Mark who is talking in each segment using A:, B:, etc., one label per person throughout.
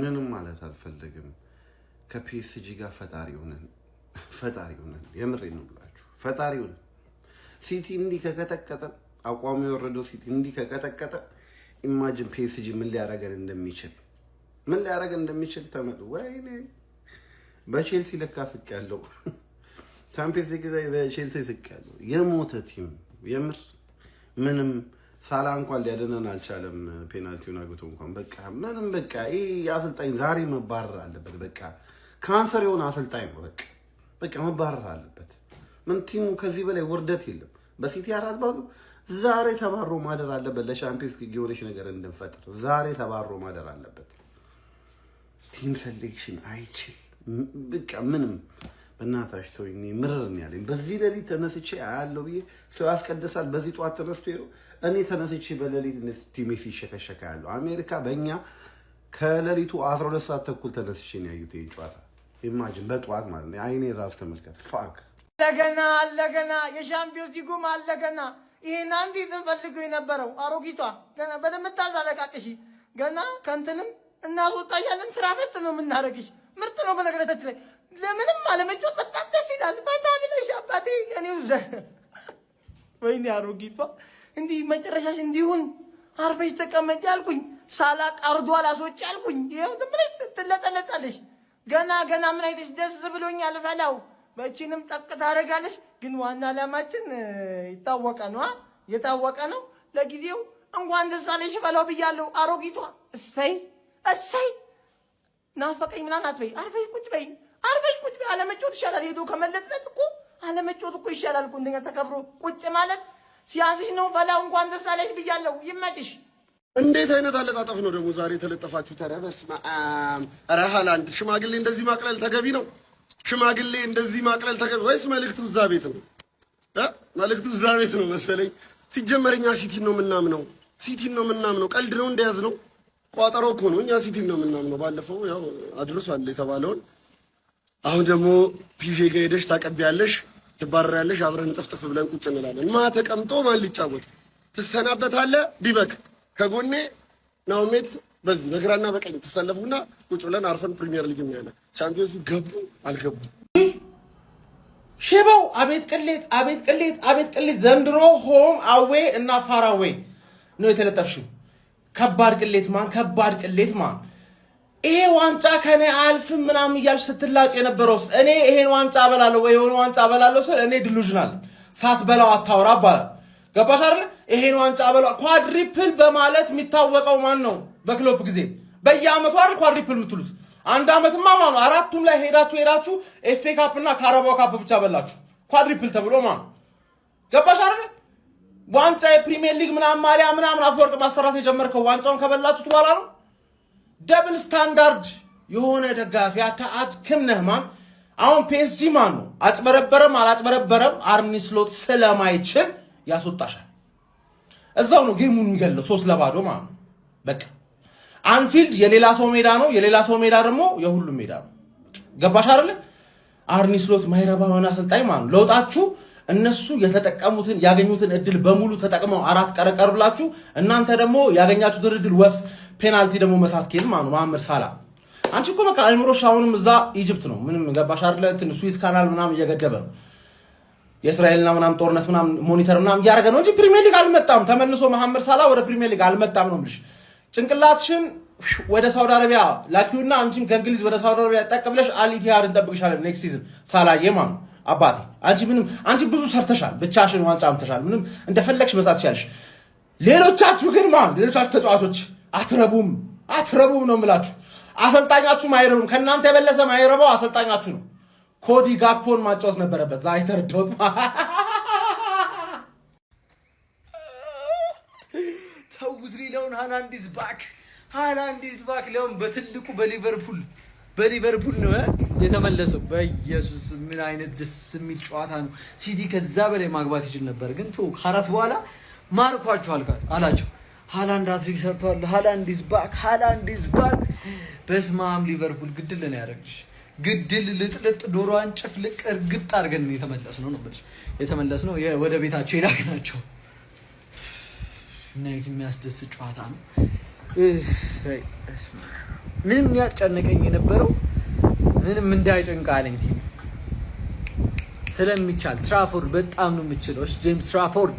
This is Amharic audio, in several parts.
A: ምንም ማለት አልፈልግም ከፒኤስጂ ጋር ፈጣሪ ሆነን የምሬን ነው ብላችሁ ፈጣሪ ሆነን ሲቲ እንዲህ ከቀጠቀጠ አቋሙ የወረደው ሲቲ እንዲህ ከቀጠቀጠ ኢማጂን ፒኤስጂ ምን ሊያረገን እንደሚችል ተመጡ ወይኔ በቼልሲ ለካ ስቅ ያለው ቻምፒየንስ ሊግ ላይ በቼልሲ ስቅ ያለው የሞተ ቲም የምር ምንም ሳላ እንኳን ሊያደነን አልቻለም ፔናልቲውን አግቶ እንኳን በቃ ይሄ አሰልጣኝ ዛሬ መባረር አለበት በቃ ካንሰር የሆነ አሰልጣኝ ነው በቃ መባረር አለበት ምን ቲሙ ከዚህ በላይ ውርደት የለም በሲቲ 4-0 ዛሬ ተባሮ ማደር አለበት ለቻምፒየንስ ሊግ የሆነች ነገር እንድንፈጥር ዛሬ ተባሮ ማደር አለበት ቲም ሴሌክሽን አይችል በቃ ምንም በእናታሽ ተወኝ ምርርን ያለኝ በዚህ ሌሊት ተነስቼ አያለው ብዬ ሰው ያስቀድሳል በዚህ ጧት ተነስቶ ይሮ እኔ ተነስቼ በሌሊት ቲሜሲ ይሸከሸካ ያለው አሜሪካ በእኛ ከሌሊቱ 12 ሰዓት ተኩል ተነስቼ ነው ያዩት ይሄን ጨዋታ ኢማጂን በጧት ማለት ነው አይኔ ራስ ተመልከት ፋክ
B: አለገና የሻምፒዮንስ ሊጉም አለገና ይሄን አንዲ ተፈልገው የነበረው አሮጊቷ ገና በደምታዝ አለቃቅሽ ገና ከንተንም እናስወጣሻለን ስራ ፈት ነው የምናረግሽ ምርጥ ነው በነገራችን ላይ ለምንም አለመጮት በጣም ደስ ይላል ፈታ ብለሽ አባቴ የኔው ወይኔ አሮጊቷ እንዲህ መጨረሻሽ እንዲሁን አርፈሽ ተቀመጪ አልኩኝ ሳላ ቀርዶ አላስወጪ አልኩኝ ይሄው ትምረሽ ትለጠለጣለሽ ገና ምን አይተሽ ደስ ብሎኛል ፈላው በእቺንም ጠቅ ታደርጋለሽ ግን ዋና ዓላማችን የታወቀ ነው ለጊዜው እንኳን ደስ አለሽ ፈላው ብያለሁ አሮጊቷ እሰይ ናፈቀኝ ምናምን አትበይ አርፈሽ ቁጭ በይ አለመጮት ይሻላል ሄዶ ከመለጥለት እኮ አለመጮት እኮ ይሻላል እኮ እንደኛ ተከብሮ ቁጭ ማለት ሲያዝሽ ነው ፈላው እንኳን ደስ አለሽ ብያለሁ ይመጭሽ
C: እንዴት አይነት አለጣጣፍ ነው ደግሞ ዛሬ ተለጠፋችሁ ተረበስማ ሃላንድ ሽማግሌ እንደዚህ ማቅለል ተገቢ ነው ሽማግሌ እንደዚህ ማቅለል ተገቢ ወይስ መልእክቱ እዛ ቤት ነው መልእክቱ እዛ ቤት ነው መሰለኝ ሲጀመረኛ ሲቲን ነው የምናምነው ቀልድ ነው እንደያዝ ነው ቋጠሮ እኮ ነው እኛ ሲቲን ነው የምናምነው ባለፈው ያው አድርሷል የተባለውን አሁን ደግሞ ፒጄ ጋር ሄደሽ ታቀቢያለሽ ትባረሪያለሽ አብረን ጥፍጥፍ ብለን ቁጭ እንላለን ማ ተቀምጦ ማን ሊጫወት ትሰናበታለህ ዲበክ ከጎኔ ናውሜት በዚህ በግራና በቀኝ ተሰለፉና ቁጭ ብለን አርፈን ፕሪሚየር ሊግ እናያለን ቻምፒዮንስ ገቡ አልገቡ
D: ሼባው አቤት ቅሌት ዘንድሮ ሆም አዌ እና ፋር አዌ ነው የተለጠፍሽው ከባድ ቅሌት ማን ይሄ ዋንጫ ከኔ አልፍም ምናምን እያልሽ ስትላጭ የነበረውስ እኔ ይሄን ዋንጫ በላለሁ ወይ የሆነ ዋንጫ በላለሁ ስል እኔ ዲሉዥናል ሳትበላው አታውራ አባላል ገባሽ አይደል ይሄን ዋንጫ በላው ኳድሪፕል በማለት የሚታወቀው ማን ነው በክሎፕ ጊዜ በየአመቱ አይደል ኳድሪፕል የምትሉት አንድ አመትማ ማን አራቱም ላይ ሄዳችሁ ኤፍ ኤ ካፕ እና ካራባኦ ካፕ ብቻ በላችሁ ኳድሪፕል ተብሎ ማን ገባሽ አይደል ዋንጫ የፕሪሚየር ሊግ ምናምን ማሊያ ምናምን አፈወርቅ ማሰራት የጀመርከው ዋንጫውን ከበላችሁት በኋላ ነው ደብል ስታንዳርድ የሆነ ደጋፊ አትክም ነህ ማን አሁን ፒኤስጂ ማን ነው አላጭበረበረም አርኒ ስሎት ስለማይችል ያስወጣሻል እዛው ነው ጌሙን የሚገለው 3-0 ማለት ነው በቃ አንፊልድ የሌላ ሰው ሜዳ ደግሞ የሁሉም ሜዳ ነው ገባሽ አይደል አርኒ ስሎት ማይረባ ሆነ አሰልጣኝ ማለት ነው ለውጣችሁ እነሱ የተጠቀሙትን ያገኙትን እድል በሙሉ ተጠቅመው አራት ቀረቀሩላችሁ እናንተ ደግሞ ያገኛችሁትን እድል ወፍ ፔናልቲ ደግሞ መሳት ከይል ማለት ነው መሐመድ ሳላ አንቺ እኮ በቃ አይምሮሽ አሁንም እዛ ኢጂፕት ነው ምንም ገባሽ አይደል እንትን ስዊስ ካናል ምናምን እየገደበ ነው የእስራኤልና ምናምን ጦርነት ምናምን ሞኒተር ምናምን ያረገ ነው እንጂ ፕሪሚየር ሊግ አልመጣም ተመልሶ መሐመድ ሳላ ወደ ፕሪሚየር ሊግ አልመጣም ነው ምልሽ ጭንቅላትሽን ወደ ሳውዲ አረቢያ ላኪውና አንቺም ከእንግሊዝ ወደ ሳውዲ አረቢያ ጠቅብለሽ አልኢቲሃድ እንጠብቅሻለን ኔክስት ሲዝን ሳላዬ ማለት አባቴ አንቺ ብዙ ሰርተሻል ብቻሽን ዋንጫ አምጥተሻል ምንም እንደፈለግሽ መስራት ይችላልሽ ሌሎቻችሁ ግን ሌሎቻችሁ ተጫዋቾች አትረቡም ነው የምላችሁ አሰልጣኛችሁ ማይረቡም ከናንተ የበለሰ ማይረባው አሰልጣኛችሁ ነው ኮዲ ጋክፖን ማጫወት ነበረበት ዛሬ ተረዳሁት
E: ተውት ሊለውን ሃላንድ ኢዝ ባክ ሊሆን በትልቁ በሊቨርፑል ነው የተመለሰው በኢየሱስ ምን አይነት ደስ የሚል ጨዋታ ነው ሲቲ ከዛ በላይ ማግባት ይችል ነበር ግን ከአራት በኋላ ማርኳቸዋል አላቸው ሃላንድ አትሪክ ሰርቷል ሃላንድ ኢዝ ባክ በስማም ሊቨርፑል ግድል ነው ያደረግሽ ግድል ልጥልጥ ዶሮዋን ጭፍልቅ እርግጥ አድርገን የተመለስነው ወደ ቤታቸው ይላክናቸው ምን አይነት የሚያስደስት ጨዋታ ነው ምንም ያጨነቀኝ የነበረው ምንም እንዳይጨንቅ አለኝ ቲም ስለሚቻል ትራፎርድ በጣም ነው የምችለው። ጄምስ ትራፎርድ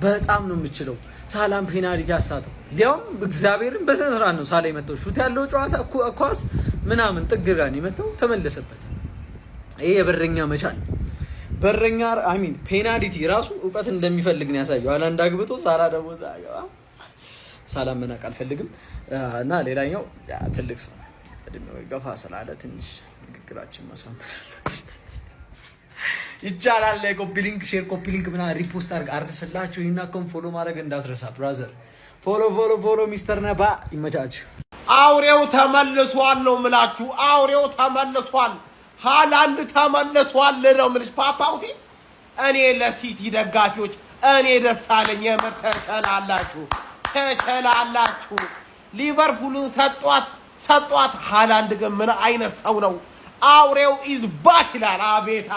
E: በጣም ነው የምችለው። ሳላም ፔናልቲ ያሳተው ሊያውም እግዚአብሔርን በስነ ስርዓት ነው ሳላ የመታው። ሹት ያለው ጨዋታ ኳስ ምናምን ጥግ ጋር ነው የመታው፣ ተመለሰበት። ይሄ የበረኛ መቻል በረኛ አሚን ፔናልቲ ራሱ እውቀት እንደሚፈልግ ነው ያሳየው። ሃላንድ አግብቶ ሳላ ደግሞ ሳላ መናቅ አልፈልግም። እና ሌላኛው ትልቅ ሰው እድሜው ገፋ ስላለ ትንሽ ንግግራችን ማሳመር ይቻላል። ላይ ኮፒ ሊንክ ሼር ኮፒ ሊንክ ምና ሪፖስት አድርግላችሁ ይሄን አካውንት ፎሎ ማድረግ እንዳትረሳ ብራዘር። ፎሎ ሚስተር ነባ ይመቻችሁ።
C: አውሬው ተመልሷል ነው ምላችሁ። አውሬው ተመልሷል። ሃላንድ ተመልሷል ነው ምልሽ ፓፓውቲ። እኔ ለሲቲ ደጋፊዎች እኔ ደስ አለኝ። የምር ተቸላላችሁ። ሊቨርፑልን ሰጧት። ሃላንድ ግን ምን አይነት ሰው ነው? አውሬው ኢዝ ባክ ይላል። አቤት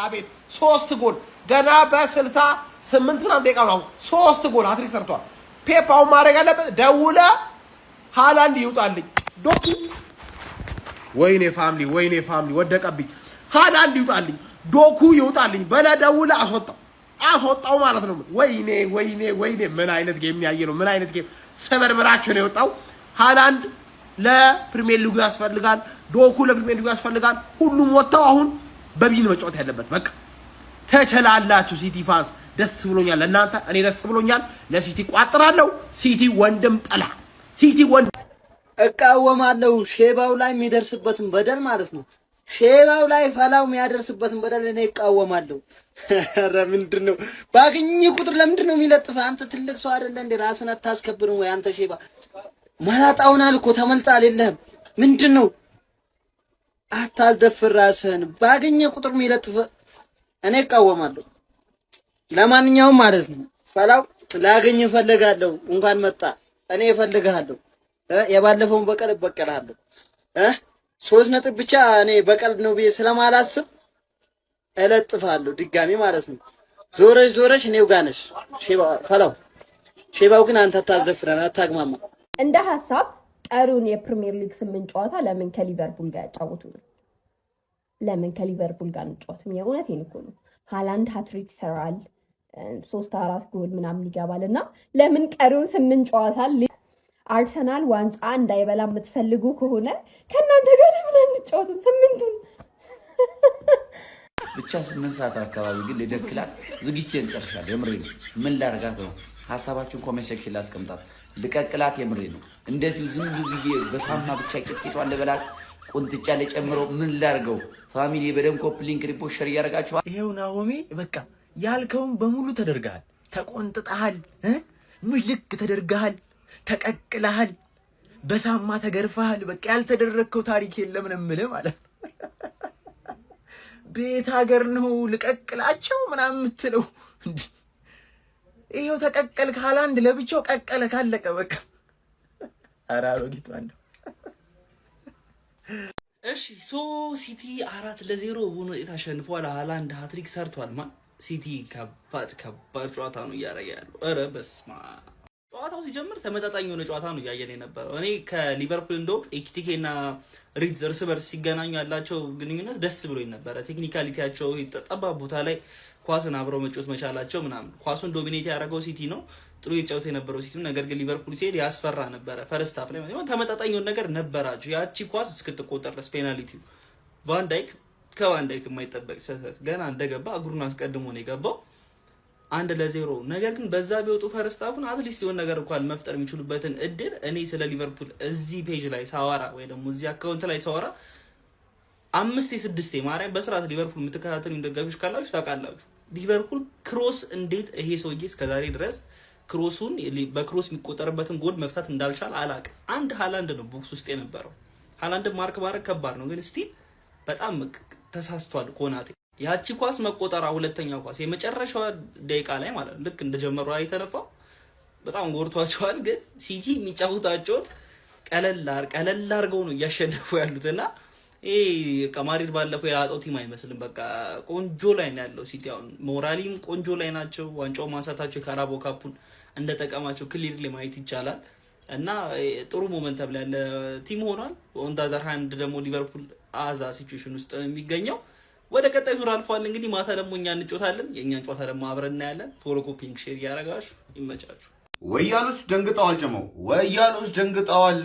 C: 3 ጎል ገና በ68 ምናምን ደቂቃ ነው 3 ጎል ሃትሪክ ሰርቷል። ፔፓው ማድረግ ያለበት ደውለ ሃላንድ ይውጣልኝ ዶኩ። ወይኔ ፋሚሊ ወደቀብኝ። ሃላንድ ይውጣልኝ ዶኩ ይውጣልኝ በለ ደውለ አስወጣው ማለት ነው። ወይኔ ምን አይነት ጌም ያየ ነው? ምን አይነት ጌም ሰበርበራቸው ነው የወጣው። ሃላንድ ለፕሪሚየር ሊጉ ያስፈልጋል። ዶኩ ለፕሪሚየር ሊጉ ያስፈልጋል። ሁሉም ወጣው። አሁን በቢን መጫወት ያለበት በቃ። ተቸላላችሁ ሲቲ ፋንስ፣ ደስ ብሎኛል። ለእናንተ እኔ ደስ ብሎኛል። ለሲቲ ቋጥራለሁ። ሲቲ ወንድም ጠላ ሲቲ ወንድም
B: እቃወማለሁ። ሼባው ላይ የሚደርስበትን በደል ማለት ነው። ሼባው ላይ ፈላው የሚያደርስበትን በደል እኔ እቃወማለሁ። ኧረ ምንድነው ባገኘ ቁጥር ለምንድን ነው የሚለጥፈ? አንተ ትልቅ ሰው አይደለ እንዴ? ራስን አታስከብርም ወይ አንተ ሼባ? መላጣውናል እኮ ተመልጣል የለህም። ምንድነው አታስደፍር ራስህን። ባገኘ ቁጥር የሚለጥፈ እኔ እቃወማለሁ። ለማንኛውም ማለት ነው ፈላው ላገኝ እፈልጋለሁ። እንኳን መጣ እኔ እፈልግሃለሁ። የባለፈውን በቀል እበቀልሃለሁ። 3 ነጥብ ብቻ እኔ በቀል ነው ብዬ ስለማላስብ እለጥፋለሁ ድጋሚ ማለት ነው። ዞረሽ እኔው ጋር ነሽ ፈላው። ሼባው ግን አንተ አታስደፍረን፣ አታግማማ።
F: እንደ ሐሳብ ቀሪውን የፕሪሚየር ሊግ 8 ጨዋታ ለምን ከሊቨርፑል ጋር ያጫውቱ ነው? ለምን ከሊቨርፑል ጋር እንጫወትም? የእውነቴን እኮ ነው። ሃላንድ ሃትሪክ ይሰራል፣ 3-4 ጎል ምናምን ይገባል። እና ለምን ቀሪውን 8 ጨዋታ አርሰናል ዋንጫ እንዳይበላ የምትፈልጉ ከሆነ ከእናንተ ጋር ለምን አንጫወትም? 8ቱን
G: ብቻ 8 ሰዓት አካባቢ ግን ልደክላት ዝግጅቴን ጨርሻለሁ። የምሬ ነው። ምን ላርጋት ነው? ሐሳባችሁን ኮሜንት ሴክሽን ላይ አስቀምጣት። ልቀቅላት። የምሬ ነው። እንደዚሁ ዝም ብዬ በሳማ ብቻ ቂጥቂጧን ልበላት። ቁንጥጫ ላይ ጨምሮ ምን ላርገው? ፋሚሊ በደም ኮፕ ሊንክ ሪፖርት ሸር እያደረጋችሁ
D: ይሄው ናሆሜ በቃ ያልከውን በሙሉ ተደርገሃል። ተቆንጥጠሃል፣ ምልክ ተደርገሃል፣ ተቀቅለሃል፣ በሳማ ተገርፈሃል። በቃ ያልተደረግከው ታሪክ የለም ነው የምልህ ማለት ነው። ቤት ሀገር ነው ልቀቅላቸው ምናምን የምትለው እንዴ? ይሄው ተቀቀልክ። ሃላንድ ለብቻው ቀቀለ፣ ካለቀ በቃ። ኧረ አሮጊቷን ነው።
G: እሺ ሲቲ 4-0 በሆነ ውጤት አሸንፏል። ሃላንድ ሃትሪክ ሰርቷል። ሲቲ ከባድ ጨዋታ ነው እያደረገ ያለው። ኧረ በስመ አብ። ጨዋታው ሲጀምር ተመጣጣኝ የሆነ ጨዋታ ነው እያየን የነበረው። እኔ ከሊቨርፑል እንደውም ኤኪቲኬ እና ሪድዝ እርስ በርስ ሲገናኙ ያላቸው ግንኙነት ደስ ብሎኝ ነበረ። ቴክኒካሊቲያቸው ጠባብ ቦታ ላይ ኳስን አብረው መጫወት መቻላቸው ምናምን። ኳሱን ዶሚኔት ያደረገው ሲቲ ነው፣ ጥሩ የጫወተ የነበረው ሲቲ ነው። ነገር ግን ሊቨርፑል ሲሄድ ያስፈራ ነበረ። ፈርስት ሃፍ ላይ ማለት ተመጣጣኝ የሆነ ነገር ነበራቸው። ያቺ ኳስ እስክትቆጠር ድረስ ፔናልቲው ከቫን ዳይክ የማይጠበቅ ስህተት ገና እንደገባ እግሩን አስቀድሞ ነው የገባው 1-0። ነገር ግን በዛ ቢወጡ ፈርስት ሃፉን አትሊስት የሆነ ነገር እንኳን መፍጠር የሚችሉበትን እድል እኔ ስለ ሊቨርፑል እዚህ ፔጅ ላይ ሳወራ ወይ ደግሞ እዚህ አካውንት ላይ ሳወራ 5-6 ማርያም በስርዓት ሊቨርፑል የምትከታተሉ ደጋፊዎች ካላችሁ ታውቃላችሁ። ሊቨርፑል ክሮስ እንዴት ይሄ ሰውዬ እስከዛሬ ድረስ ክሮሱን በክሮስ የሚቆጠርበትን ጎል መፍታት እንዳልቻል አላውቅም። አንድ ሃላንድ ነው ቦክስ ውስጥ የነበረው። ሃላንድ ማርክ ማድረግ ከባድ ነው፣ ግን ስቲል በጣም ተሳስቷል ኮናቴ። ያቺ ኳስ መቆጠራ ሁለተኛ ኳስ የመጨረሻዋ ደቂቃ ላይ ማለት ልክ እንደጀመሩ አይተነፋው በጣም ጎርቷቸዋል። ግን ሲቲ የሚጫወታቸውት ቀለል አድርገው ነው እያሸነፉ ያሉትና ይሄ ከማድሪድ ባለፈው የላጣው ቲም አይመስልም። በቃ ቆንጆ ላይ ነው ያለው ሲቲ። አሁን ሞራሊም ቆንጆ ላይ ናቸው። ዋንጫው ማንሳታቸው የካራቦ ካፑን እንደጠቀማቸው ክሊርሊ ማየት ይቻላል። እና ጥሩ ሞመንተም ላይ ያለ ቲም ሆኗል። ኦን ዘ አዘር ሃንድ ደግሞ ሊቨርፑል አዛ ሲቹዌሽን ውስጥ የሚገኘው ወደ ቀጣይ ዙር አልፏል። እንግዲህ ማታ ደግሞ እኛ እንጮታለን። የእኛን ጨዋታ ደግሞ አብረን እናያለን። ፎሎ ኮፒንግ ሼር ያረጋችሁ ይመቻችሁ።
H: ወያሎች ደንግጠዋል። ጀመው ወያሎች ደንግጠዋል።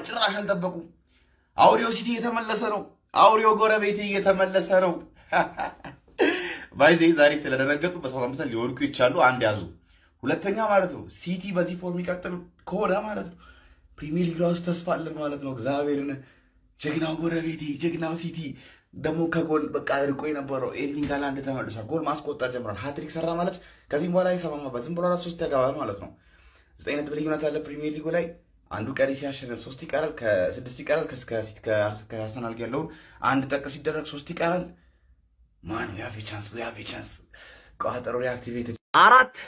H: ጭራሽ አልጠበቁም። አውሬው ሲቲ እየተመለሰ ነው። አውሬው ጎረቤቴ እየተመለሰ ነው። ባይዜ ዛሬ ስለደነገጡ በ75 ሊወድቁ ይቻሉ። አንድ ያዙ። ሁለተኛ ማለት ነው ሲቲ በዚህ ፎርም ይቀጥል ከሆነ ማለት ነው ፕሪሚየር ሊግ ውስጥ ተስፋ አለን ማለት ነው። እግዚአብሔርን ጀግናው ጎረቤቴ ጀግናው ሲቲ ደግሞ ከጎል በቃ ርቆ የነበረው ኤርሊንግ ሃላንድ ተመልሷል። ጎል ማስቆጠር ጀምሯል። ሃትሪክ ሰራ ማለት ከዚህም በኋላ ይሰማማበት ዝም ብሎ 3 ያገባል ማለት ነው። 9 ነጥብ ልዩነት አለ ፕሪሚየር ሊጉ ላይ። አንዱ ቀሪ ሲያሸንፍ 3 ይቀራል፣ ከ6 ይቀራል። ከአርሰናል ጋር ያለውን አንድ ጠቅ ሲደረግ 3 ይቀራል። ማን ዊ ሃቭ ኤ ቻንስ ቋጠሮ ሪአክቲቬትድ
I: 4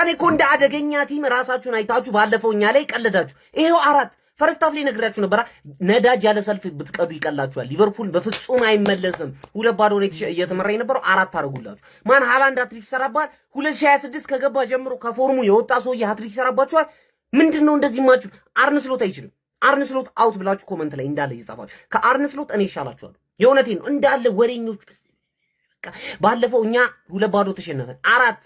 I: እኔ እኮ እንደ አደገኛ ቲም ራሳችሁን አይታችሁ ባለፈው እኛ ላይ ቀለዳችሁ። ይሄው 4 ፈርስት ሃፍ ላይ ነግራችሁ ነበር። ነዳጅ ያለ ሰልፍ ብትቀዱ ይቀላችኋል። ሊቨርፑል በፍጹም አይመለስም። 2-0 ነው እየተመራ የነበረው። 4 አደረጉላችሁ። ማን ሃላንድ ሃትሪክ ሰራባል። 2026 ከገባ ጀምሮ ከፎርሙ የወጣ ሰውዬ ሃትሪክ ሰራባችኋል። ምንድነው እንደዚህ ማችሁ? አርነ ስሎት አይችልም። አርነ ስሎት አውት ብላችሁ ኮመንት ላይ እንዳለ እየጻፋችሁ ከአርነ ስሎት እኔ ይሻላችኋል። የእውነቴን ነው። እንዳለ ወሬኞች በቃ ባለፈው እኛ 2-0 ተሸነፈን። 4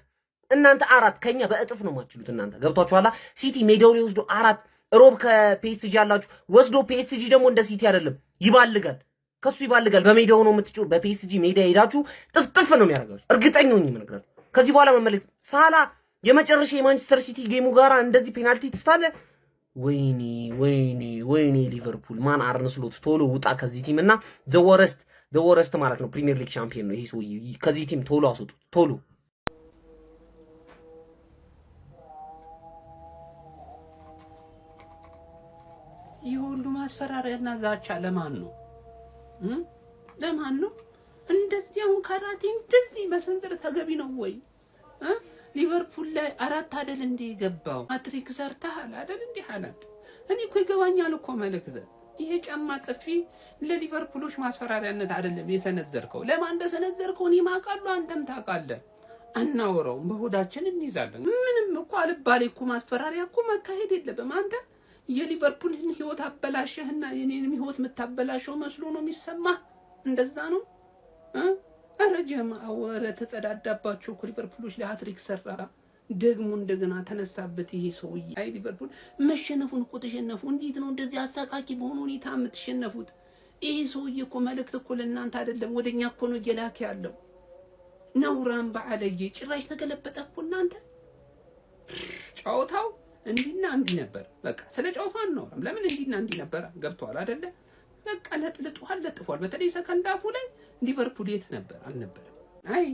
I: እናንተ 4 ከኛ በእጥፍ ነው ማችሉት። እናንተ ገብቷችኋላ። ሲቲ ሜዳው ላይ ወስዶ 4 ሮብ ከፒኤስጂ ያላችሁ ወስዶ ፒኤስጂ ደግሞ እንደ ሲቲ አይደለም ይባልጋል። ከሱ ይባልጋል። በሜዳው ነው የምትጮህ። በፒኤስጂ ሜዳ ሄዳችሁ ጥፍጥፍ ነው የሚያደርጋችሁ። እርግጠኛ ነኝ የምነግራችሁ። ከዚህ በኋላ መመለስ ሳላ የመጨረሻ የማንቸስተር ሲቲ ጌሙ ጋራ እንደዚህ ፔናልቲ ትስታለ። ወይኔ ሊቨርፑል ማን አርነ ስሎት ቶሎ ውጣ ከዚህ ቲም እና ዘወረስት ማለት ነው ፕሪሚየር ሊግ ሻምፒዮን ነው ይሄ ሰውዬ። ከዚህ ቲም ቶሎ አስወጡት ቶሎ።
J: ይህ ሁሉ ማስፈራሪያና ዛቻ ለማን ነው? ለማን ነው? እንደዚህ አሁን ካራቴ እንደዚህ መሰንጠር ተገቢ ነው ወይ? ሊቨርፑል ላይ 4 አይደል እንዴ የገባው? ሃትሪክ ሰርተሃል አይደል እንዴ ሃላንድ? እኔ እኮ ይገባኛል እኮ መልእክት። ይሄ ጫማ ጥፊ ለሊቨርፑሎች ማስፈራሪያነት አይደለም የሰነዘርከው። ለማን እንደሰነዘርከው እኔ ማውቃለሁ፣ አንተም ታውቃለህ። አናወራውም፣ በሆዳችን እንይዛለን። ምንም እኮ አልባሌ እኮ ማስፈራሪያ እኮ መካሄድ የለብም። አንተ የሊቨርፑልን ህይወት አበላሸህና የኔንም ህይወት የምታበላሸው መስሎ ነው የሚሰማህ? እንደዛ ነው? ኧረ ጀማዓ ወረ ተጸዳዳባቸው እኮ ሊቨርፑሎች ለሃትሪክ ሰራ ደግሞ እንደገና ተነሳበት ይሄ ሰውዬ። አይ ሊቨርፑል መሸነፉን እኮ ተሸነፉ። እንዴት ነው እንደዚህ አሳቃቂ በሆነ ሁኔታ የምትሸነፉት? ይሄ ሰውዬ እኮ መልእክት እኮ ለእናንተ አይደለም ወደኛ እኮ ነው እየላከ ያለው። ነውራን በዓለየ ጭራሽ ተገለበጠ እኮ እናንተ። ጨዋታው እንዲና እንዲ ነበር። በቃ ስለ ጨዋታው አናወራም። ለምን እንዲና እንዲ ነበር? ገብቷል አይደለ? በቃ ለጥፏል። በተለይ ሰከንድ አፉ ላይ ሊቨርፑል የት ነበር? አልነበረም። አይ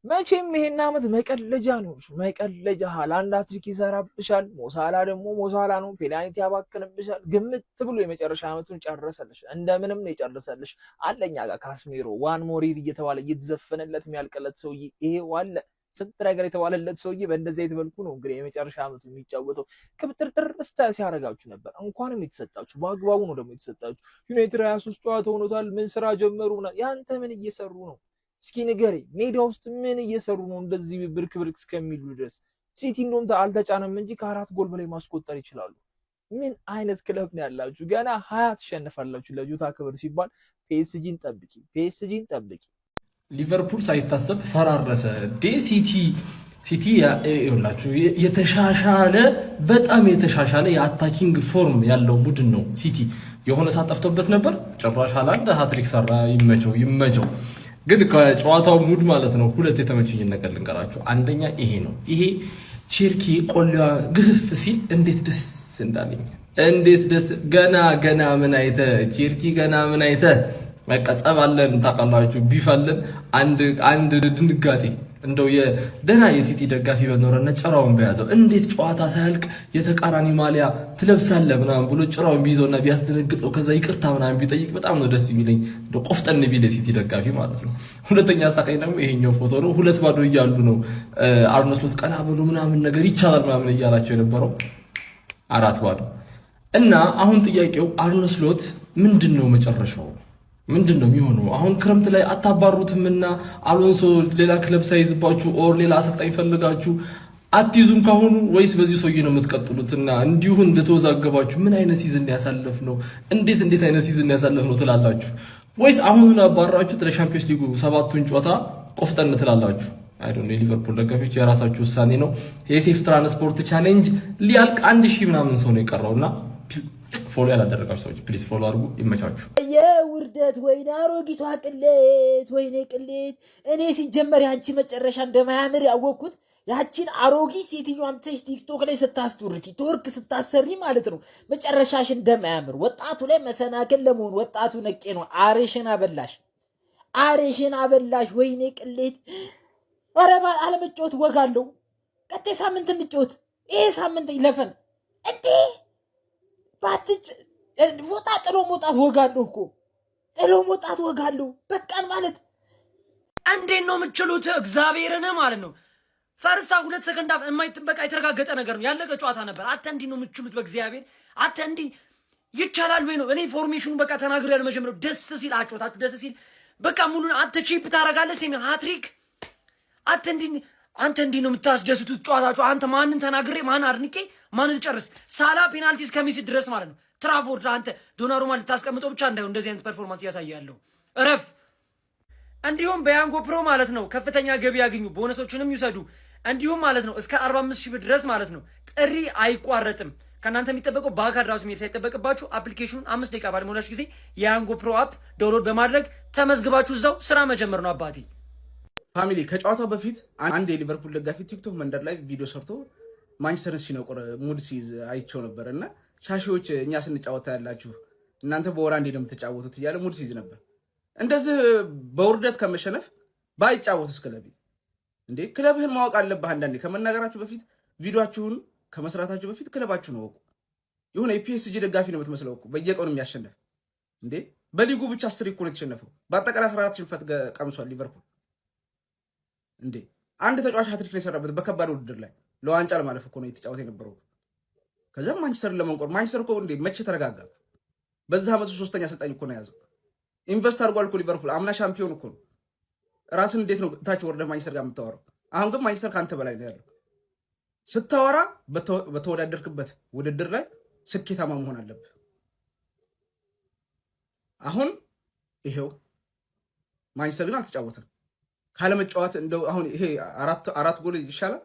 E: መቼም ይሄን አመት መቀለጃ ነው። መቀለጃ ሃላንድ ሃትሪክ ይሰራብሻል። ሞሳላ ደግሞ ሞሳላ ነው። ፔናልቲ ያባክንብሻል። ግምት ብሎ የመጨረሻ አመቱን ጨረሰልሽ። እንደምንም ነው የጨረሰልሽ። አለኛ ጋር ካስሜሮ ዋን ሞሪር እየተባለ እየተዘፈነለት የሚያልቀለት ሰውዬ ይሄው አለ። ስንት ነገር የተባለለት ሰውዬ በእንደዚህ አይነት መልኩ ነው እንግዲህ የመጨረሻ አመቱ የሚጫወተው። ክብጥርጥር ሲያረጋችሁ ነበር። እንኳንም የተሰጣችሁ በአግባቡ ነው ደግሞ የተሰጣችሁ። ዩናይትድ 23 ጨዋታ ሆኖታል። ምን ስራ ጀመሩ? ያንተ ምን እየሰሩ ነው? እስኪ ንገረኝ። ሜዳ ውስጥ ምን እየሰሩ ነው? እንደዚህ ብርክ እስከሚሉ ድረስ ሲቲ እንደውም አልተጫነም እንጂ ከ4 ጎል በላይ ማስቆጠር ይችላሉ። ምን አይነት ክለብ ነው ያላችሁ? ገና 20 ትሸነፋላችሁ። ለጁታ ክብር ሲባል ፒኤስጂን ጠብቂ።
K: ሊቨርፑል ሳይታሰብ ፈራረሰ። ሲቲ ይኸውላችሁ የተሻሻለ በጣም የተሻሻለ የአታኪንግ ፎርም ያለው ቡድን ነው። ሲቲ የሆነ ሰዓት ጠፍቶበት ነበር። ጭራሽ ሃላንድ ሃትሪክ ሰራ። ይመቸው። ግን ከጨዋታው ሙድ ማለት ነው ሁለት የተመቸኝ ነገር ልንገራችሁ። አንደኛ ይሄ ነው። ይሄ ቼርኪ ቆሊያ ግፍፍ ሲል እንዴት ደስ እንዳለኝ ገና ምን አይተ ቼርኪ ገና ምን አይተ በቃ ጸባለን ታውቃላችሁ። ቢፋለን አንድ ድንጋጤ እንደው የደና የሲቲ ደጋፊ በኖረና ጭራውን በያዘው እንዴት ጨዋታ ሳያልቅ የተቃራኒ ማሊያ ትለብሳለህ ምናምን ብሎ ጭራውን ቢይዘውና ቢያስደነግጠው ከዛ ይቅርታ ምናምን ቢጠይቅ በጣም ነው ደስ የሚለኝ። እንደው ቆፍጠን ቢል የሲቲ ደጋፊ ማለት ነው። ሁለተኛ አሳቀኝ ደግሞ ይሄኛው ፎቶ ነው። 2-0 እያሉ ነው አርነ ስሎት ቀና ብሎ ምናምን ነገር ይቻላል ምናምን እያላቸው የነበረው 4-0 እና አሁን ጥያቄው አርነ ስሎት ምንድነው መጨረሻው? ምንድነው የሚሆነው? አሁን ክረምት ላይ አታባሩትምና አሎንሶ ሌላ ክለብ ሳይዝባችሁ ኦር ሌላ አሰልጣኝ ፈልጋችሁ አትይዙም ካሁኑ ወይስ በዚህ ሰውዬ ነው የምትቀጥሉትና እንዲሁ እንደተወዛገባችሁ ምን አይነት ሲዝን ያሳለፍ ነው እንዴት አይነት ሲዝን ያሳለፍ ነው ትላላችሁ ወይስ አሁን አባራችሁት ለሻምፒዮንስ ሊጉ 7ቱን ጨዋታ ቆፍጠን ትላላችሁ? አይ ዶንት ኖ ሊቨርፑል ደጋፊዎች የራሳችሁ ውሳኔ ነው። የሴፍ ትራንስፖርት ቻሌንጅ ሊያልቅ 1000 ምናምን ሰው ነው የቀረውና ፎሎ ያላደረጋችሁ ሰዎች ፕሊዝ ፎሎ አድርጉ። ይመቻችሁ።
L: የውርደት ወይኔ አሮጊቷ ቅሌት ወይኔ ቅሌት። እኔ ሲጀመር ያንቺ መጨረሻ እንደማያምር ያወቅኩት ያቺን አሮጊት ሴትዮ አምጥተሽ ቲክቶክ ላይ ስታስቱርኪ ቶርክ ስታሰሪ ማለት ነው መጨረሻሽ እንደማያምር። ወጣቱ ላይ መሰናክል ለመሆን ወጣቱ ነቄ ነው። አሬሽን አበላሽ። ወይኔ ቅሌት። ኧረ አለመጫወት ወጋለሁ። ቀጣይ ሳምንት እንጫወት። ይሄ ሳምንት ይለፈን እንዴ ባትጭ ፎጣ ጥሎ መውጣት ወጋለሁ እኮ ጥሎ መውጣት ወጋለሁ። በቃን ማለት
M: እንዴት ነው የምትችሉት? እግዚአብሔርን ማለት ነው ፈርስታ 2 ሰከንድ አፍ የማይጠበቅ የተረጋገጠ ነገር ነው። ያለቀ ጨዋታ ነበር። አተ እንዲህ ነው የምትችሉት? በእግዚአብሔር አተ እንዲህ ይቻላል ወይ ነው? እኔ ፎርሜሽኑ በቃ ተናግሬ ያለ መጀመሪያው ደስ ሲል አጮታችሁ ደስ ሲል በቃ ሙሉን አተ ቺፕ ታረጋለህ ሴሚ ሃትሪክ አተ እንዲህ ነው የምታስደስቱት ጨዋታችሁ። አንተ ማንን ተናግሬ ማን አድንቄ ማን ልጨርስ? ሳላ ፔናልቲ እስከሚስት ድረስ ማለት ነው። ትራፎርድ አንተ ዶናሩማ ልታስቀምጠው ብቻ እንዳይሆን እንደዚህ አይነት ፐርፎርማንስ ያሳያለሁ። እረፍ። እንዲሁም በያንጎ ፕሮ ማለት ነው ከፍተኛ ገቢ ያገኙ፣ ቦነሶችንም ይውሰዱ። እንዲሁም ማለት ነው እስከ 45,000 ብር ድረስ ማለት ነው ጥሪ አይቋረጥም። ከእናንተ የሚጠበቀው በአካል ራሱ መሄድ ሳይጠበቅባችሁ አፕሊኬሽኑን 5 ደቂቃ ባልሞላሽ ጊዜ የያንጎ ፕሮ አፕ ዳውንሎድ በማድረግ ተመዝግባችሁ እዛው ስራ መጀመር ነው። አባቴ
D: ፋሚሊ ከጨዋታው በፊት አንድ የሊቨርፑል ደጋፊ ቲክቶክ መንደር ላይ ቪዲዮ ሰርቶ ማንቸስተርን ሲነቆር ሙድ ሲይዝ አይቸው ነበር እና ሻሺዎች እኛ ስንጫወታ ያላችሁ እናንተ በወራ እንዴ ነው የምትጫወቱት እያለ ሙድ ሲይዝ ነበር። እንደዚህ በውርደት ከመሸነፍ ባይጫወትስ ክለብ እንዴ ክለብህን ማወቅ አለብህ። አንዳንዴ ከመናገራችሁ በፊት ቪዲዮአችሁን ከመስራታችሁ በፊት ክለባችሁን አወቁ። የሆነ የፒኤስጂ ደጋፊ ነው የምትመስለው እኮ በየቀኑ የሚያሸንፍ እንዴ በሊጉ ብቻ 10 እኮ ነው የተሸነፈው። በአጠቃላይ 14 ሽንፈት ቀምሷል ሊቨርፑል። እንዴ አንድ ተጫዋች ሃትሪክ ነው የሰራበት በከባድ ውድድር ላይ ለዋንጫ ለማለፍ እኮ ነው የተጫወተ የነበረው። ከዛም ማንቸስተርን ለመንቆር ማንቸስተር እኮ እንዴ መቼ ተረጋጋ? በዛ ዓመቱ 3ኛ አሰልጣኝ እኮ ነው ያዘው። ኢንቨስት አድርጓል እኮ ሊቨርፑል። አምና ሻምፒዮን እኮ ነው። ራስን እንዴት ነው ታች ወርደህ ማንቸስተር ጋር የምታወራው? አሁን ግን ማንቸስተር ካንተ በላይ ነው ያለው። ስታወራ በተወዳደርክበት ውድድር ላይ ስኬታማ መሆን አለብህ። አሁን ይሄው ማንቸስተር ግን አልተጫወተም። ካለመጫወት እንደው አሁን ይሄ አራት ጎል ይሻላል፣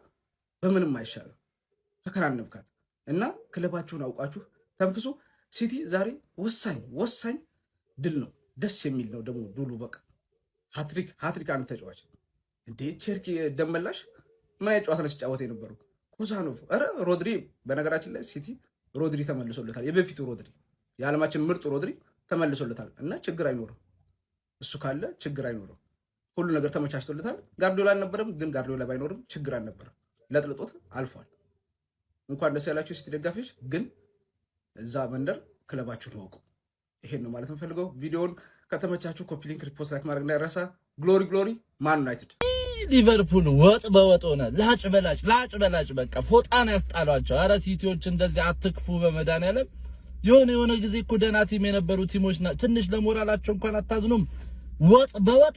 D: በምንም አይሻልም። ተከናነብካት እና ክለባችሁን አውቃችሁ ተንፍሱ። ሲቲ ዛሬ ወሳኝ ድል ነው። ደስ የሚል ነው ደግሞ ዱሉ በቃ ሃትሪክ አንድ ተጫዋች እንዴ ቸርኪ ደመላሽ ምን አይነት ጨዋታ ነው ሲጫወት የነበረው? ኮዛኖቭ ሮድሪ። በነገራችን ላይ ሲቲ ሮድሪ ተመልሶለታል። የበፊቱ ሮድሪ የዓለማችን ምርጡ ሮድሪ ተመልሶለታል እና ችግር አይኖርም። እሱ ካለ ችግር አይኖርም። ሁሉ ነገር ተመቻችቶለታል። ጋርዲዮላ አልነበረም፣ ግን ጋርዲዮላ ባይኖርም ችግር አልነበረም። ለጥልጦት አልፏል። እንኳን ደስ ያላችሁ ሲቲ ደጋፊዎች። ግን እዛ መንደር ክለባችሁን ወቁ። ይሄን ነው ማለት የምፈልገው። ቪዲዮውን ከተመቻችሁ ኮፒ ሊንክ፣ ሪፖስት፣ ላይክ ማድረግ እንዳይረሳ። ግሎሪ ማን ዩናይትድ።
K: ሊቨርፑል ወጥ በወጥ ሆነ። ላጭ በላጭ በቃ ፎጣን ያስጣሏቸው። አረ ሲቲዎች እንደዚህ አትክፉ በመድኃኒዓለም። የሆነ ጊዜ እኮ ደህና ቲም የነበሩ ቲሞች ትንሽ ለሞራላቸው እንኳን አታዝኑም። ወጥ በወጥ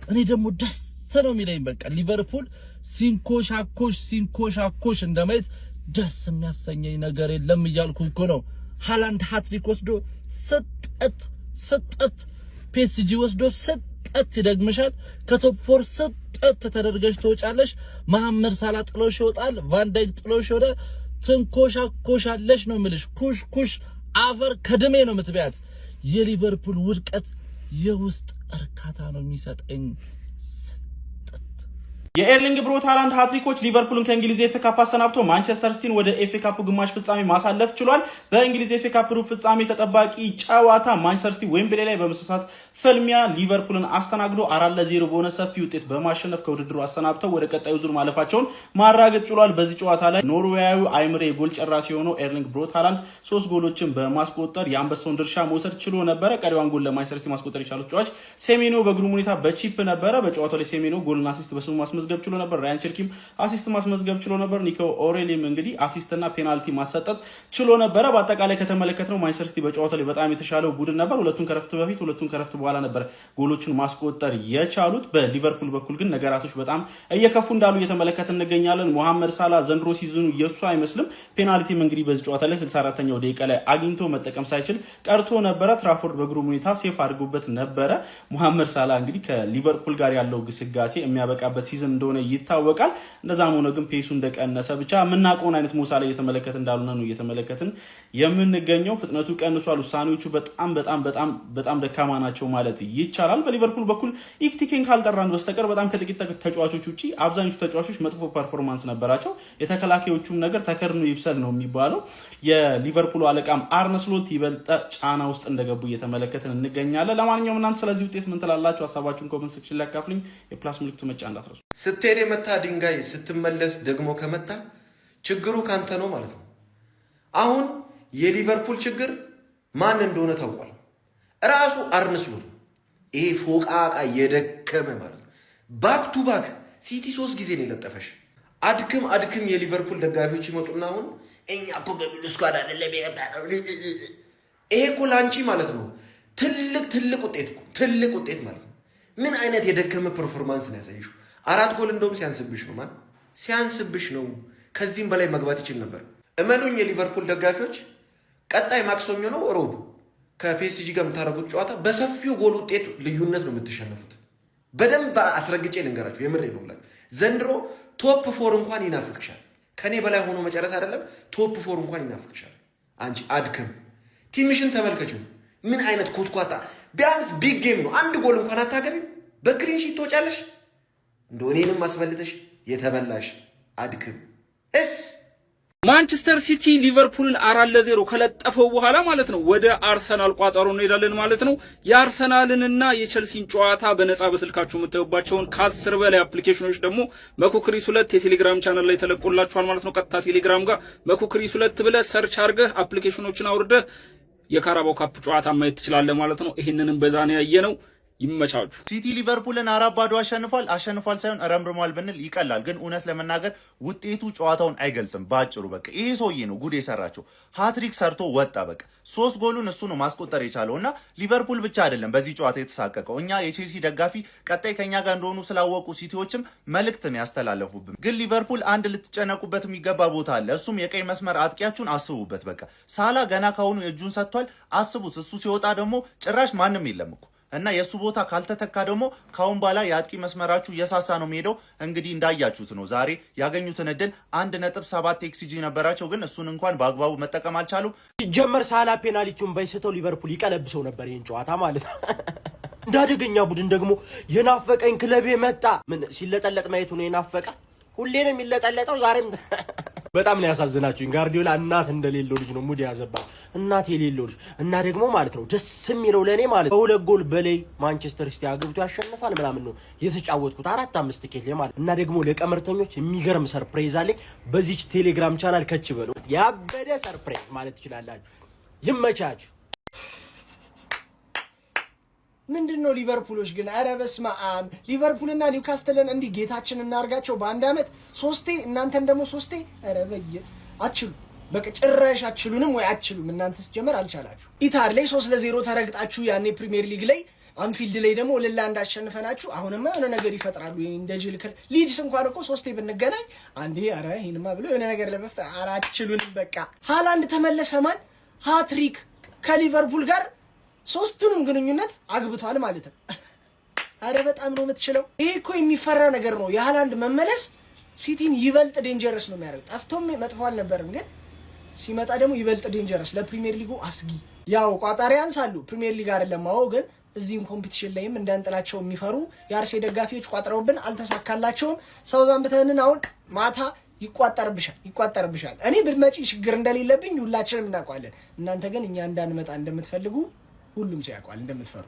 K: እኔ ደግሞ ደስ ነው የሚለኝ። በቃ ሊቨርፑል ሲንኮሻኮሽ እንደማየት ደስ የሚያሰኘኝ ነገር የለም እያልኩ እኮ ነው። ሃላንድ ሃትሪክ ወስዶ ስጠት ፒኤስጂ ወስዶ ስጠት ይደግምሻል። ከቶፕ 4 ስጠት ተደርገሽ ትወጫለሽ። መሐመድ ሳላ ጥሎሽ ይወጣል። ቫንዳይክ ጥሎሽ ወደ ትንኮሻኮሻለሽ ነው የምልሽ። ኩሽ አፈር ከድሜ ነው የምትበያት። የሊቨርፑል ውድቀት የውስጥ እርካታ ነው የሚሰጠኝ።
D: የኤርሊንግ ብሮት ሃላንድ ሃትሪኮች ሊቨርፑልን ከእንግሊዝ ኤፍ ኤ ካፕ አሰናብቶ ማንቸስተር ሲቲን ወደ ኤፍ ኤ ካፕ ግማሽ ፍጻሜ ማሳለፍ ችሏል። በእንግሊዝ ኤፍ ኤ ካፕ ሩብ ፍጻሜ ተጠባቂ ጨዋታ ማንቸስተር ሲቲ ዌምብሌ ላይ በመሰሳት ፍልሚያ ሊቨርፑልን አስተናግዶ 4-0 በሆነ ሰፊ ውጤት በማሸነፍ ከውድድሩ አሰናብተው ወደ ቀጣዩ ዙር ማለፋቸውን ማራገጥ ችሏል። በዚህ ጨዋታ ላይ ኖርዌያዊ አይምሬ ጎል ጨራሽ የሆነው ኤርሊንግ ብሮት ሃላንድ 3 ጎሎችን በማስቆጠር የአንበሳውን ድርሻ መውሰድ ችሎ ነበረ። ቀሪዋን ጎል ለማንቸስተር ሲቲ ማስቆጠር የቻሉት ተጫዋች ሴሜኖ በግሩም ሁኔታ በቺፕ ነበረ። በጨዋታው ላይ ሴሜኖ ጎልና አሲስት በስሙ ማስመዝገብ ማስመዝገብ ችሎ ነበር። ራያን ቸርኪም አሲስት ማስመዝገብ ችሎ ነበር። ኒኮ ኦሬሊም እንግዲህ አሲስትና ፔናልቲ ማሰጠት ችሎ ነበረ። በአጠቃላይ ከተመለከትነው ማንቸስተር ሲቲ በጨዋታው ላይ በጣም የተሻለው ቡድን ነበር። ሁለቱን ከረፍት በፊት ሁለቱን ከረፍት በኋላ ነበር ጎሎቹን ማስቆጠር የቻሉት። በሊቨርፑል በኩል ግን ነገራቶች በጣም እየከፉ እንዳሉ እየተመለከትን እንገኛለን። ሞሐመድ ሳላ ዘንድሮ ሲዝኑ የሱ አይመስልም። ፔናልቲም እንግዲህ በዚህ ጨዋታ ላይ 64ኛው ደቂቃ ላይ አግኝቶ መጠቀም ሳይችል ቀርቶ ነበረ። ትራፎርድ በግሩም ሁኔታ ሴፍ አድርጎበት ነበረ። ሞሐመድ ሳላ እንግዲህ ከሊቨርፑል ጋር ያለው ግስጋሴ የሚያበቃበት ሲዝን እንደሆነ ይታወቃል። እንደዛም ሆነ ግን ፔሱ እንደቀነሰ ብቻ የምናውቀውን አይነት ሞሳ ላይ እየተመለከትን እንዳልሆነ ነው እየተመለከትን የምንገኘው። ፍጥነቱ ቀንሷል። ውሳኔዎቹ በጣም ደካማ ናቸው ማለት ይቻላል። በሊቨርፑል በኩል ኢክቲኬን ካልጠራን በስተቀር በጣም ከጥቂት ተጫዋቾች ውጪ አብዛኞቹ ተጫዋቾች መጥፎ ፐርፎርማንስ ነበራቸው። የተከላካዮቹም ነገር ተከርኖ ይብሰል ነው የሚባለው። የሊቨርፑል አለቃም አርነ ስሎት ይበልጥ ጫና ውስጥ እንደገቡ እየተመለከትን እንገኛለን። ለማንኛውም እናንተ ስለዚህ ውጤት ምን ትላላችሁ? ሀሳባችሁን ኮሜንት ሴክሽን ላይ አካፍሉኝ። የፕላስ ምልክቱ መጫ እንዳትረሱ።
N: ስትሄድ የመታ ድንጋይ ስትመለስ ደግሞ ከመታ ችግሩ ካንተ ነው ማለት ነው። አሁን የሊቨርፑል ችግር ማን እንደሆነ ታውቋል። ራሱ አርነ ስሎት ይሄ ፎቃቃ የደከመ ማለት ነው። ባክ ቱ ባክ ሲቲ 3 ጊዜ ነው የለጠፈሽ። አድክም የሊቨርፑል ደጋፊዎች ይመጡና አሁን እኛ እኮ በሚሉ ስኳድ አይደለም ይሄ እኮ ላንቺ ማለት ነው ትልቅ ውጤት ማለት ነው። ምን አይነት የደከመ ፐርፎርማንስ ነው ያሳየሽው? 4 ጎል እንደውም ሲያንስብሽ ነው። ከዚህም በላይ መግባት ይችል ነበር። እመኑኝ የሊቨርፑል ደጋፊዎች ቀጣይ ማክሰኞ ነው ሮብ ከፒኤስጂ ጋር የምታደርጉት ጨዋታ በሰፊው ጎል ውጤት ልዩነት ነው የምትሸነፉት። በደንብ አስረግጬ ልንገራችሁ፣ የምሬ ነው ብላችሁ ዘንድሮ ቶፕ 4 እንኳን ይናፍቅሻል። ከኔ በላይ ሆኖ መጨረስ አይደለም ቶፕ 4 እንኳን ይናፍቅሻል። አንቺ አድክም ቲምሽን ተመልከችው። ምን አይነት ኮትኳታ! ቢያንስ ቢግ ጌም ነው። 1 ጎል እንኳን አታገቢም። በክሊን ሺት ትወጫለሽ። እንደው እኔንም አስበልተሽ የተበላሽ አድክም።
G: ማንቸስተር ሲቲ ሊቨርፑልን 4-0 ከለጠፈው በኋላ ማለት ነው ወደ አርሰናል ቋጠሮ እንሄዳለን ማለት ነው። የአርሰናልንና የቸልሲን ጨዋታ በነፃ በስልካችሁ የምታዩባቸውን ከ10 በላይ አፕሊኬሽኖች ደግሞ መኩክሪስ 2 የቴሌግራም ቻናል ላይ ተለቆላችኋል ማለት ነው። ቀጥታ ቴሌግራም ጋር መኩክሪስ 2 ብለህ ሰርች አድርገህ አፕሊኬሽኖችን አውርደህ የካራባው ካፕ ጨዋታ ማየት ትችላለህ ማለት ነው። ይሄንንም በዛ ነው ያየነው። ይመቻችሁ።
O: ሲቲ ሊቨርፑልን 4-0 አሸንፏል ሳይሆን ረምርሟል ብንል ይቀላል። ግን እውነት ለመናገር ውጤቱ ጨዋታውን አይገልጽም። ባጭሩ በቃ ይሄ ሰውዬ ነው ጉድ የሰራቸው። ሃትሪክ ሰርቶ ወጣ። በቃ 3 ጎሉን እሱ ነው ማስቆጠር የቻለው እና ሊቨርፑል ብቻ አይደለም በዚህ ጨዋታ የተሳቀቀው። እኛ የቼልሲ ደጋፊ ቀጣይ ከኛ ጋር እንደሆኑ ስላወቁ ሲቲዎችም መልእክት ነው ያስተላለፉብን። ግን ሊቨርፑል አንድ ልትጨነቁበት የሚገባ ቦታ አለ። እሱም የቀይ መስመር አጥቂያችሁን አስቡበት። በቃ ሳላ ገና ካሁኑ እጁን ሰጥቷል። አስቡት። እሱ ሲወጣ ደግሞ ጭራሽ ማንም የለም እኮ እና የሱ ቦታ ካልተተካ ደግሞ ካሁን በኋላ የአጥቂ መስመራችሁ እየሳሳ ነው የሚሄደው። እንግዲህ እንዳያችሁት ነው ዛሬ ያገኙትን እድል 1.7 ኤክስጂ ነበራቸው፣ ግን እሱን እንኳን በአግባቡ መጠቀም አልቻሉም።
I: ሲጀመር ሳላ ፔናልቲውን ባይስተው ሊቨርፑል ይቀለብሰው ነበር ይህን ጨዋታ ማለት ነው። እንዳደገኛ ቡድን ደግሞ የናፈቀኝ ክለቤ መጣ። ምን ሲለጠለጥ ማየቱ ነው የናፈቀ? ሁሌ ነው የሚለጠለጠው። ዛሬም በጣም ነው ያሳዝናችሁኝ። ጋርዲዮላ እናት እንደሌለው ልጅ ነው ሙድ ያዘባል። እናት የሌለው ልጅ እና ደግሞ ማለት ነው ደስ የሚለው ለኔ ማለት ነው 2 ጎል በላይ ማንቸስተር ሲቲ አግብቶ ያሸንፋል ምናምን ነው የተጫወትኩት 4-5 ቲኬት ላይ ማለት እና ደግሞ ለቀመርተኞች የሚገርም ሰርፕራይዝ አለ። በዚች ቴሌግራም ቻናል ከች በሉ። ያበደ ሰርፕራይዝ ማለት ትችላላችሁ። ይመቻችሁ።
B: ምንድነው ሊቨርፑሎች ግን? ኧረ በስመ አብ! ሊቨርፑልና ኒውካስትልን እንዲህ ጌታችን እናርጋቸው በአንድ አመት 3 እናንተም ደግሞ 3። ኧረ በየ አትችሉ፣ በቃ ጭራሽ አትችሉንም ወይ አትችሉም። እናንተ ስትጀምር አልቻላችሁ። ኢታር ላይ 3-0 ተረግጣችሁ ያኔ ፕሪሚየር ሊግ ላይ አንፊልድ ላይ ደግሞ ለላ እንዳሸንፈናችሁ አሁንማ የሆነ ነገር ይፈጥራሉ። እንደ ጅልክል ሊድስ እንኳን እኮ 3 ብንገናኝ አንዴ ኧረ ይሄንማ ብሎ የሆነ ነገር ለመፍጠር ኧረ አትችሉንም። በቃ ሃላንድ ተመለሰ። ማን ሃትሪክ ከሊቨርፑል ጋር 3ቱንም ግንኙነት አግብቷል ማለት ነው። አረ በጣም ነው የምትችለው። ይሄ እኮ የሚፈራ ነገር ነው። የሃላንድ መመለስ ሲቲን ይበልጥ ዴንጀረስ ነው የሚያደርገው። ጠፍቶም መጥፎ አልነበርም፣ ግን ሲመጣ ደግሞ ይበልጥ ዴንጀረስ፣ ለፕሪሚየር ሊጉ አስጊ። ያው ቋጣሪያንስ አሉ ፕሪሚየር ሊግ አይደለም አዎ፣ ግን እዚህም ኮምፒቲሽን ላይም እንዳንጥላቸው የሚፈሩ የአርሴ ደጋፊዎች ቋጥረውብን አልተሳካላቸውም። ሳውዛምፕተንን አሁን ማታ ይቋጠርብሻል። እኔ ብትመጪ ችግር እንደሌለብኝ ሁላችንም እናውቃለን። እናንተ ግን እኛ እንዳንመጣ እንደምትፈልጉ ሁሉም ሰው ያውቃል እንደምትፈሩ።